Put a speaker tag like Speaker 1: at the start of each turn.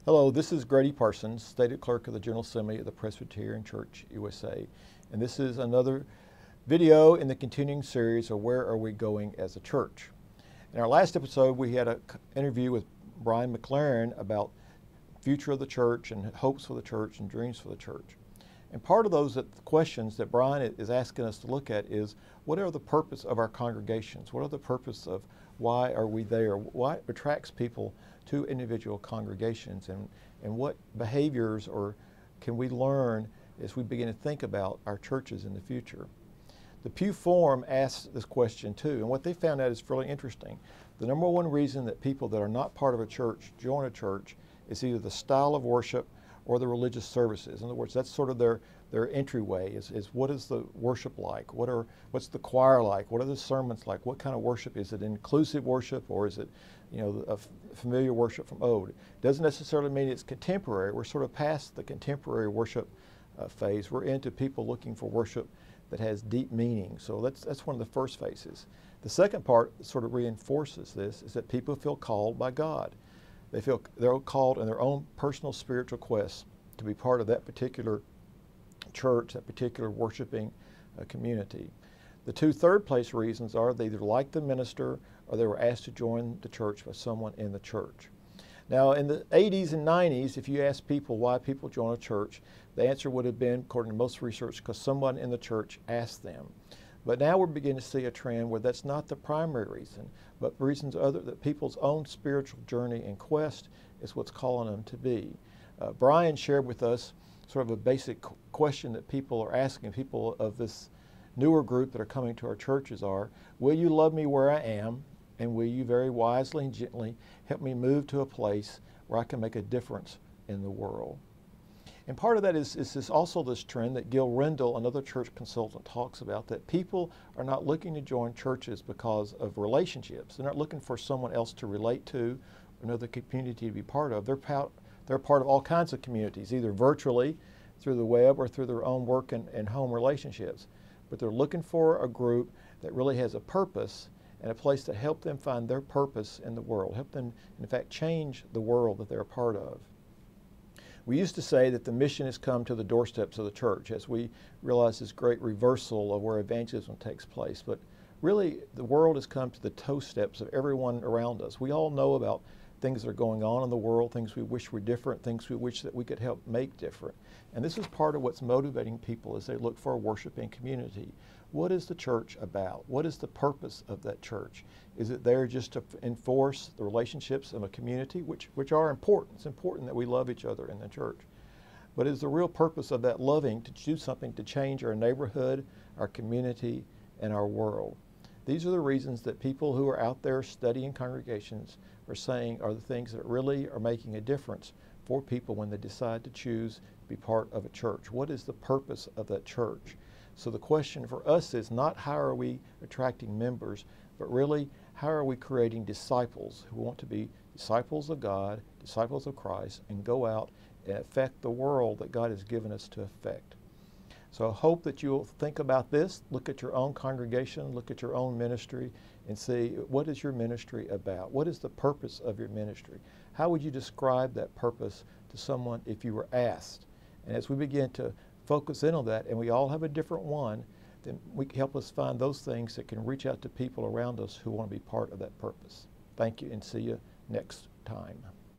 Speaker 1: Hello, this is Gradye Parsons, Stated Clerk of the General Assembly of the Presbyterian Church, USA. And this is another video in the continuing series of Where Are We Going as a Church? In our last episode, we had an interview with Brian McLaren about the future of the church and hopes for the church and dreams for the church. And part of those questions that Brian is asking us to look at is, what are the purpose of our congregations? What are the purpose of why are we there? What attracts people to individual congregations, and what behaviors or can we learn as we begin to think about our churches in the future? The Pew Forum asked this question too, and what they found out is really interesting. The number one reason that people that are not part of a church join a church is either the style of worship or the religious services. In other words, that's sort of their entryway, is what is the worship like? What's the choir like? What are the sermons like? What kind of worship? Is it inclusive worship, or is it, a familiar worship from old? It doesn't necessarily mean it's contemporary. We're sort of past the contemporary worship phase. We're into people looking for worship that has deep meaning. So that's one of the first phases. The second part that sort of reinforces this is that people feel called by God. They feel they're called in their own personal spiritual quest to be part of that particular church, that particular worshiping community. The two third place reasons are they either like the minister or they were asked to join the church by someone in the church. Now, in the 80s and 90s, if you ask people why people join a church, the answer would have been, according to most research, because someone in the church asked them. But now we're beginning to see a trend where that's not the primary reason, but reasons that people's own spiritual journey and quest is what's calling them to be. Brian shared with us sort of a basic question that people are asking, people of this newer group that are coming to our churches are, will you love me where I am, and will you very wisely and gently help me move to a place where I can make a difference in the world? And part of that is also this trend that Gil Rendell, another church consultant, talks about, that people are not looking to join churches because of relationships. They're not looking for someone else to relate to, another community to be part of. They're part of all kinds of communities, either virtually, through the web, or through their own work and home relationships. But they're looking for a group that really has a purpose and a place to help them find their purpose in the world, help them, in fact, change the world that they're a part of. We used to say that the mission has come to the doorsteps of the church as we realize this great reversal of where evangelism takes place. But really, the world has come to the toe steps of everyone around us. We all know about things that are going on in the world, things we wish were different, things we wish that we could help make different. And this is part of what's motivating people as they look for a worshiping community. What is the church about? What is the purpose of that church? Is it there just to enforce the relationships of a community, which are important? It's important that we love each other in the church. But is the real purpose of that loving to do something to change our neighborhood, our community, and our world? These are the reasons that people who are out there studying congregations are saying are the things that really are making a difference for people when they decide to choose to be part of a church. What is the purpose of that church? So the question for us is not how are we attracting members, but really how are we creating disciples who want to be disciples of God, disciples of Christ, and go out and affect the world that God has given us to affect. So I hope that you'll think about this, look at your own congregation, look at your own ministry, and see what is your ministry about? What is the purpose of your ministry? How would you describe that purpose to someone if you were asked? And as we begin to focus in on that, and we all have a different one, then we can help us find those things that can reach out to people around us who want to be part of that purpose. Thank you, and see you next time.